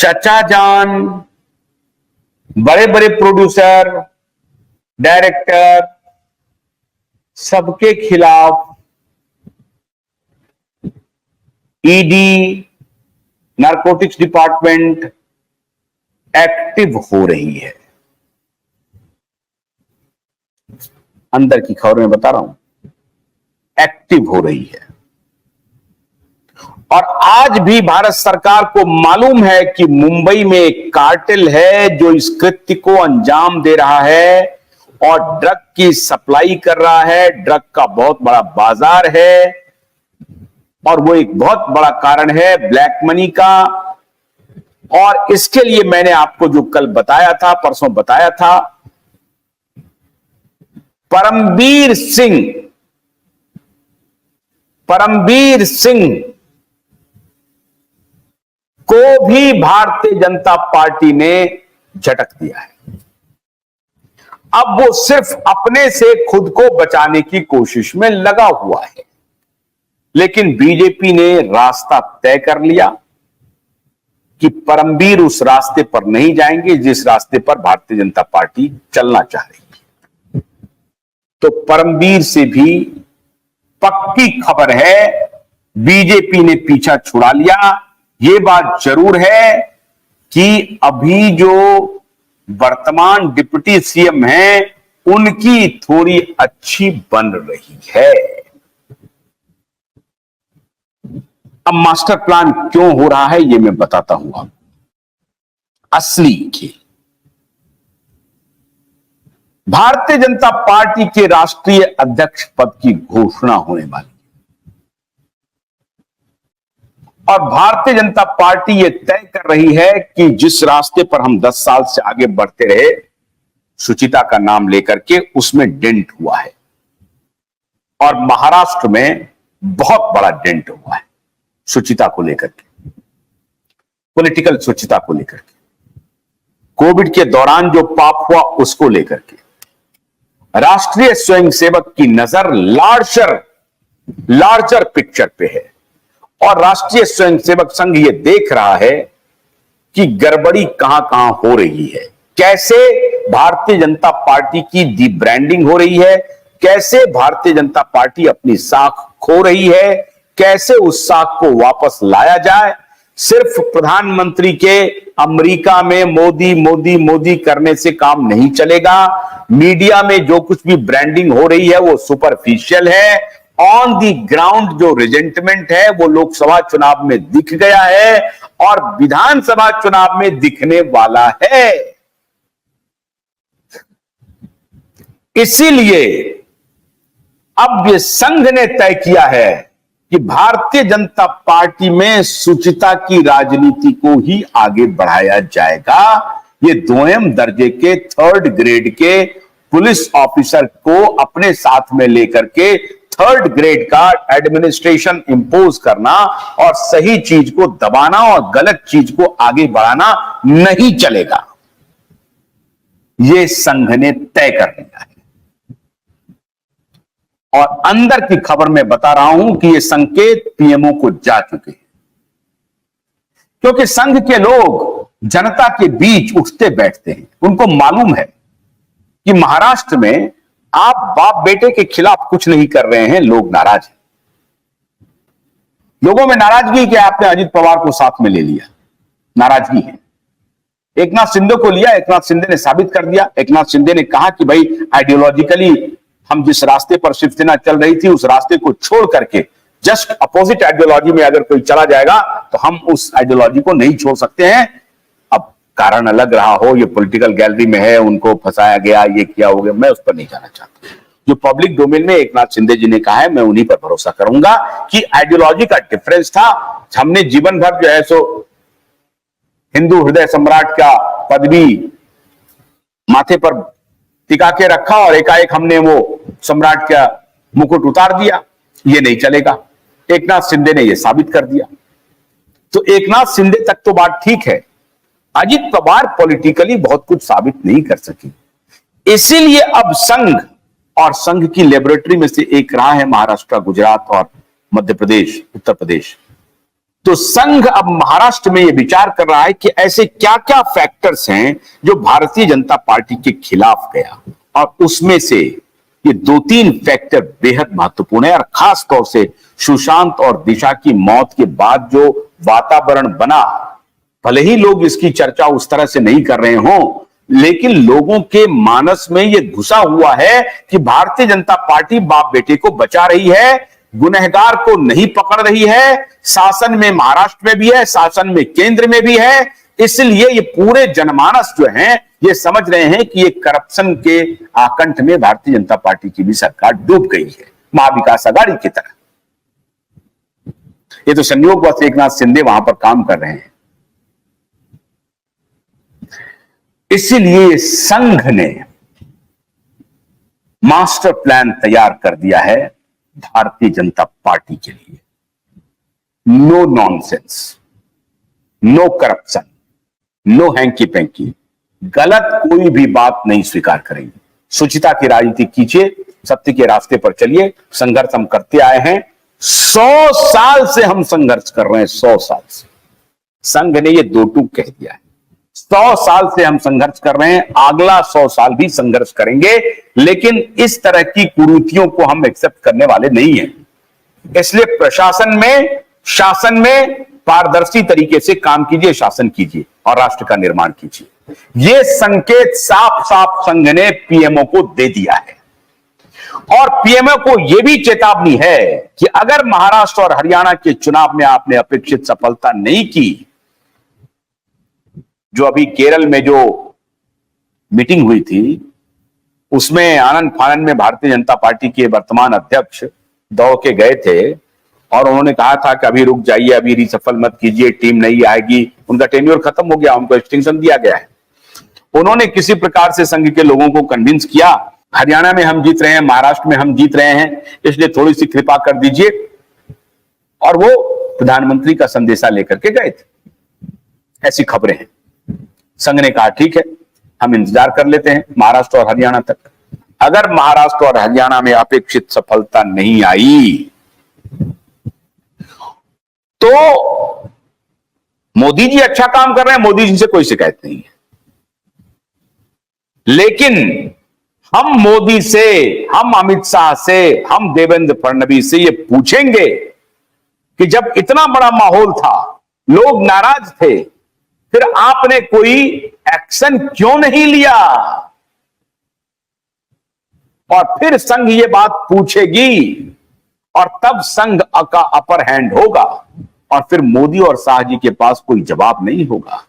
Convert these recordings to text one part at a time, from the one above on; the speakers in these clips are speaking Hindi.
चचा जान, बड़े बड़े प्रोड्यूसर, डायरेक्टर, सबके खिलाफ ईडी, नारकोटिक्स डिपार्टमेंट एक्टिव हो रही है। अंदर की खबर में बता रहा हूं, एक्टिव हो रही है। और आज भी भारत सरकार को मालूम है कि मुंबई में एक कार्टेल है जो इस कृत्य को अंजाम दे रहा है और ड्रग की सप्लाई कर रहा है। ड्रग का बहुत बड़ा बाजार है और वो एक बहुत बड़ा कारण है ब्लैक मनी का। और इसके लिए मैंने आपको जो कल बताया था, परसों बताया था, परमबीर सिंह को भी भारतीय जनता पार्टी ने झटक दिया है। अब वो सिर्फ अपने से खुद को बचाने की कोशिश में लगा हुआ है, लेकिन बीजेपी ने रास्ता तय कर लिया कि परमबीर उस रास्ते पर नहीं जाएंगे जिस रास्ते पर भारतीय जनता पार्टी चलना चाह रही है। तो परमबीर से भी पक्की खबर है, बीजेपी ने पीछा छुड़ा लिया। यह बात जरूर है कि अभी जो वर्तमान डिप्टी सीएम हैं उनकी थोड़ी अच्छी बन रही है। अब मास्टर प्लान क्यों हो रहा है यह मैं बताता हूं आपको। असली खेल भारतीय जनता पार्टी के राष्ट्रीय अध्यक्ष पद की घोषणा होने वाली और भारतीय जनता पार्टी यह तय कर रही है कि जिस रास्ते पर हम 10 साल से आगे बढ़ते रहे, सुचिता का नाम लेकर के, उसमें डेंट हुआ है और महाराष्ट्र में बहुत बड़ा डेंट हुआ है सुचिता को लेकर के, पॉलिटिकल सुचिता को लेकर के, कोविड के दौरान जो पाप हुआ उसको लेकर के। राष्ट्रीय स्वयंसेवक की नजर लार्जर पिक्चर पे है और राष्ट्रीय स्वयंसेवक संघ ये देख रहा है कि गड़बड़ी कहां कहां हो रही है, कैसे भारतीय जनता पार्टी की डी ब्रांडिंग हो रही है, कैसे भारतीय जनता पार्टी अपनी साख खो रही है, कैसे उस साख को वापस लाया जाए। सिर्फ प्रधानमंत्री के अमेरिका में मोदी मोदी मोदी करने से काम नहीं चलेगा। मीडिया में जो कुछ भी ब्रांडिंग हो रही है वो सुपरफिशियल है। ऑन दी ग्राउंड जो रिजेंटमेंट है वो लोकसभा चुनाव में दिख गया है और विधानसभा चुनाव में दिखने वाला है। इसीलिए अब ये संघ ने तय किया है कि भारतीय जनता पार्टी में सुचिता की राजनीति को ही आगे बढ़ाया जाएगा। ये दोयम दर्जे के 3rd ग्रेड के पुलिस ऑफिसर को अपने साथ में लेकर के 3rd ग्रेड का एडमिनिस्ट्रेशन इंपोज करना और सही चीज को दबाना और गलत चीज को आगे बढ़ाना नहीं चलेगा। यह संघ ने तय कर लिया है और अंदर की खबर में बता रहा हूं कि ये संकेत पीएमओ को जा चुके हैं, क्योंकि संघ के लोग जनता के बीच उठते बैठते हैं। उनको मालूम है कि महाराष्ट्र में आप बाप बेटे के खिलाफ कुछ नहीं कर रहे हैं, लोग नाराज हैं। लोगों में नाराजगी कि आपने अजित पवार को साथ में ले लिया, नाराजगी है। एकनाथ शिंदे को लिया, एकनाथ शिंदे ने साबित कर दिया। एकनाथ शिंदे ने कहा कि भाई आइडियोलॉजिकली हम जिस रास्ते पर शिवसेना चल रही थी उस रास्ते को छोड़ करके जस्ट अपोजिट आइडियोलॉजी में अगर कोई चला जाएगा तो हम उस आइडियोलॉजी को नहीं छोड़ सकते हैं। अब कारण अलग रहा हो, ये पॉलिटिकल गैलरी में है, उनको फंसाया गया, ये किया हो गया, मैं उस पर नहीं जाना चाहता। जो पब्लिक डोमेन में एकनाथ शिंदे जी ने कहा है मैं उन्हीं पर भरोसा करूंगा कि आइडियोलॉजी का डिफरेंस था। हमने जीवन भर जो है सो हिंदू हृदय सम्राट का पदवी माथे पर टिका के रखा और एकाएक हमने वो सम्राट का मुकुट उतार दिया, ये नहीं चलेगा। एकनाथ शिंदे ने ये साबित कर दिया। तो एकनाथ शिंदे तक तो बात ठीक है, अजित पवार पॉलिटिकली बहुत कुछ साबित नहीं कर सके। इसीलिए अब संघ और संघ की लेबोरेटरी में से एक रहा है महाराष्ट्र, गुजरात और मध्य प्रदेश, उत्तर प्रदेश। तो संघ अब महाराष्ट्र में यह विचार कर रहा है कि ऐसे क्या क्या फैक्टर्स हैं जो भारतीय जनता पार्टी के खिलाफ गया, और उसमें से ये 2-3 फैक्टर बेहद महत्वपूर्ण है। और खास तौर से सुशांत और दिशा की मौत के बाद जो वातावरण बना, भले ही लोग इसकी चर्चा उस तरह से नहीं कर रहे हों, लेकिन लोगों के मानस में यह घुसा हुआ है कि भारतीय जनता पार्टी बाप बेटे को बचा रही है, गुनहगार को नहीं पकड़ रही है, शासन में महाराष्ट्र में भी है, शासन में केंद्र में भी है। इसलिए ये पूरे जनमानस जो है ये समझ रहे हैं कि ये करप्शन के आकंठ में भारतीय जनता पार्टी की भी सरकार डूब गई है, महाविकास आघाड़ी की तरह। ये तो संयोगवश एकनाथ शिंदे वहां पर काम कर रहे हैं। इसीलिए संघ ने मास्टर प्लान तैयार कर दिया है भारतीय जनता पार्टी के लिए। No nonsense, no corruption, no hanky panky, गलत कोई भी बात नहीं स्वीकार करेंगे। शुचिता की राजनीति कीजिए, सत्य के रास्ते पर चलिए। संघर्ष हम करते आए हैं, 100 साल से हम संघर्ष कर रहे हैं, 100 साल से। संघ ने ये 2 टूक कह दिया है। 100 साल से हम संघर्ष कर रहे हैं, अगला 100 साल भी संघर्ष करेंगे, लेकिन इस तरह की कुरीतियों को हम एक्सेप्ट करने वाले नहीं हैं। इसलिए प्रशासन में, शासन में पारदर्शी तरीके से काम कीजिए, शासन कीजिए और राष्ट्र का निर्माण कीजिए। यह संकेत साफ साफ संघ ने पीएमओ को दे दिया है। और पीएमओ को यह भी चेतावनी है कि अगर महाराष्ट्र और हरियाणा के चुनाव में आपने अपेक्षित सफलता नहीं की, जो अभी केरल में जो मीटिंग हुई थी उसमें आनंद फानंद में भारतीय जनता पार्टी के वर्तमान अध्यक्ष दौड़ के गए थे और उन्होंने कहा था कि अभी रुक जाइए, अभी रिसफल मत कीजिए, टीम नहीं आएगी। उनका टेन्योर खत्म हो गया, उनको एक्सटेंशन दिया गया है। उन्होंने किसी प्रकार से संघ के लोगों को कन्विंस किया, हरियाणा में हम जीत रहे हैं, महाराष्ट्र में हम जीत रहे हैं, इसलिए थोड़ी सी कृपा कर दीजिए। और वो प्रधानमंत्री का संदेशा लेकर के गए थे। ऐसी खबरें हैं। संघ ने कहा ठीक है, हम इंतजार कर लेते हैं महाराष्ट्र और हरियाणा तक। अगर महाराष्ट्र और हरियाणा में अपेक्षित सफलता नहीं आई तो मोदी जी अच्छा काम कर रहे हैं, मोदी जी से कोई शिकायत नहीं है। लेकिन हम मोदी से, हम अमित शाह से, हम देवेंद्र फडणवीस से ये पूछेंगे कि जब इतना बड़ा माहौल था, लोग नाराज थे, फिर आपने कोई एक्शन क्यों नहीं लिया? और फिर संघ ये बात पूछेगी और तब संघ का अपर हैंड होगा और फिर मोदी और शाह जी के पास कोई जवाब नहीं होगा।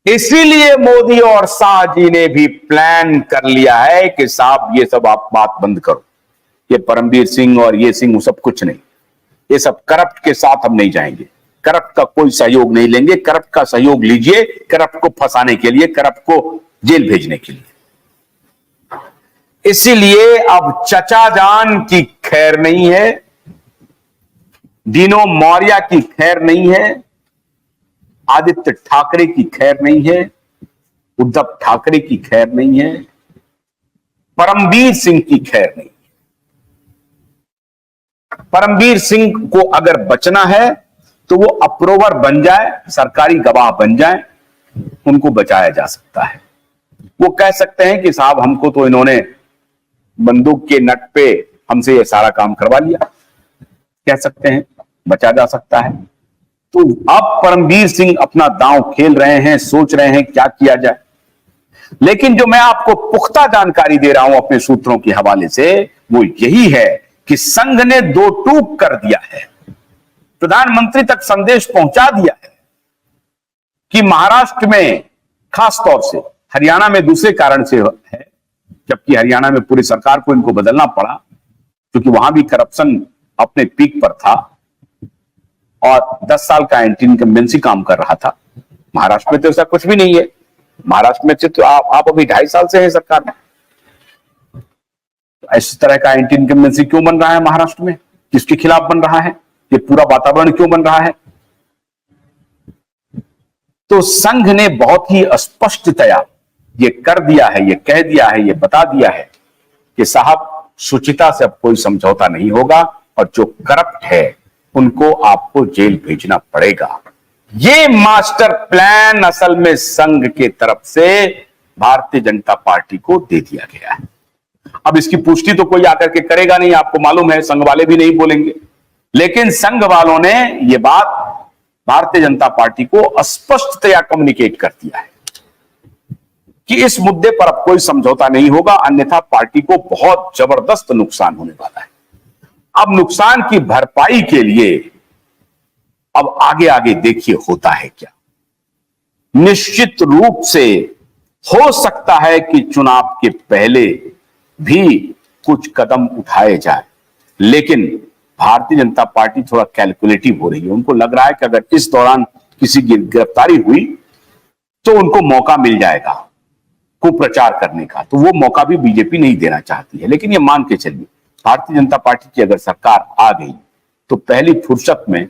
इसीलिए मोदी और शाह जी ने भी प्लान कर लिया है कि साहब ये सब आप बात बंद करो, ये परमवीर सिंह और ये सिंह सब कुछ नहीं, ये सब करप्ट के साथ हम नहीं जाएंगे, करप्ट का कोई सहयोग नहीं लेंगे। करप्ट का सहयोग लीजिए करप्ट को फंसाने के लिए, करप्ट को जेल भेजने के लिए। इसीलिए अब चचा जान की खैर नहीं है, दीनो मौर्य की खैर नहीं है, आदित्य ठाकरे की खैर नहीं है, उद्धव ठाकरे की खैर नहीं है, परमवीर सिंह की खैर नहीं है। परमवीर सिंह को अगर बचना है तो वो अप्रूवर बन जाए, सरकारी गवाह बन जाए, उनको बचाया जा सकता है। वो कह सकते हैं कि साहब हमको तो इन्होंने बंदूक के नट पे हमसे ये सारा काम करवा लिया, कह सकते हैं, बचा जा सकता है। तो अब परमवीर सिंह अपना दांव खेल रहे हैं, सोच रहे हैं क्या किया जाए। लेकिन जो मैं आपको पुख्ता जानकारी दे रहा हूं अपने सूत्रों के हवाले से, वो यही है कि संघ ने 2 टूक कर दिया है, प्रधानमंत्री तक संदेश पहुंचा दिया है कि महाराष्ट्र में खास तौर से, हरियाणा में दूसरे कारण से है, जबकि हरियाणा में पूरी सरकार को इनको बदलना पड़ा क्योंकि वहां भी करप्शन अपने पीक पर था और 10 साल का एंटी इनकम्बेंसी काम कर रहा था। महाराष्ट्र में तो ऐसा कुछ भी नहीं है। महाराष्ट्र में से तो आप अभी 2.5 साल से हैं सरकार में। इस तरह का एंटी इनकम्बेंसी क्यों बन रहा है महाराष्ट्र में? किसके खिलाफ बन रहा है? ये पूरा वातावरण क्यों बन रहा है? तो संघ ने बहुत ही स्पष्टतया ये कर दिया है, ये कह दिया है, ये बता दिया है कि साहब शुचिता से अब कोई समझौता नहीं होगा और जो करप्ट है उनको आपको जेल भेजना पड़ेगा। ये मास्टर प्लान असल में संघ के तरफ से भारतीय जनता पार्टी को दे दिया गया है। अब इसकी पुष्टि तो कोई आकर के करेगा नहीं, आपको मालूम है, संघ वाले भी नहीं बोलेंगे, लेकिन संघ वालों ने यह बात भारतीय जनता पार्टी को स्पष्टतया कम्युनिकेट कर दिया है कि इस मुद्दे पर अब कोई समझौता नहीं होगा, अन्यथा पार्टी को बहुत जबरदस्त नुकसान होने वाला है। अब नुकसान की भरपाई के लिए अब आगे आगे देखिए होता है क्या। निश्चित रूप से हो सकता है कि चुनाव के पहले भी कुछ कदम उठाए जाए, लेकिन भारतीय जनता पार्टी थोड़ा कैलकुलेटिव हो रही है। उनको लग रहा है कि अगर इस दौरान किसी की गिरफ्तारी हुई तो उनको मौका मिल जाएगा कुप्रचार करने का, तो वो मौका भी बीजेपी नहीं देना चाहती है। लेकिन ये मान के चलिए भारतीय जनता पार्टी की अगर सरकार आ गई तो पहली फुर्सत में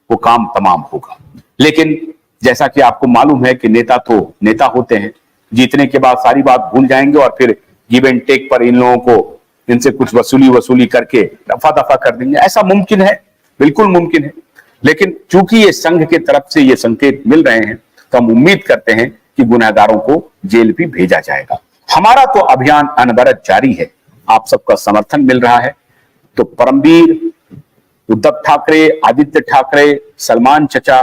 वो काम तमाम होगा। लेकिन जैसा कि आपको मालूम है कि नेता तो नेता होते हैं, जीतने के बाद सारी बात भूल जाएंगे और फिर गिव एंड टेक पर इन लोगों को इनसे कुछ वसूली करके रफा दफा कर देंगे। ऐसा मुमकिन है, बिल्कुल मुमकिन है। लेकिन चूंकि ये संघ के तरफ से ये संकेत मिल रहे हैं तो हम उम्मीद करते हैं कि गुनहगारों को जेल भी भेजा जाएगा। हमारा तो अभियान अनवरत जारी है, आप सबका समर्थन मिल रहा है। तो परमवीर, उद्धव ठाकरे, आदित्य ठाकरे, सलमान चचा,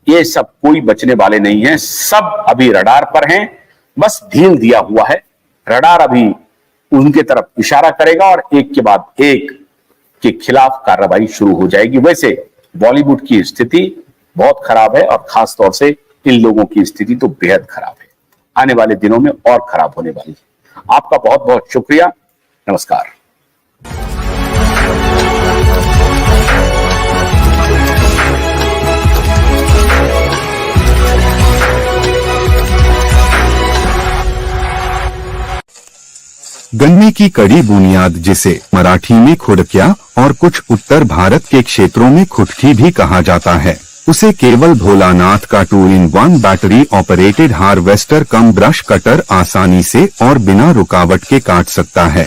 ये सब कोई बचने वाले नहीं हैं। सब अभी रडार पर हैं, बस ढील दिया हुआ है। रडार अभी उनके तरफ इशारा करेगा और एक के बाद एक के खिलाफ कार्रवाई शुरू हो जाएगी। वैसे बॉलीवुड की स्थिति बहुत खराब है और खासतौर से इन लोगों की स्थिति तो बेहद खराब है, आने वाले दिनों में और खराब होने वाली है। आपका बहुत बहुत शुक्रिया, नमस्कार। गन्ने की कड़ी बुनियाद, जिसे मराठी में खुड़किया और कुछ उत्तर भारत के क्षेत्रों में खुटकी भी कहा जाता है, उसे केवल भोलानाथ का 2-in-1 बैटरी ऑपरेटेड हार्वेस्टर कम ब्रश कटर आसानी से और बिना रुकावट के काट सकता है।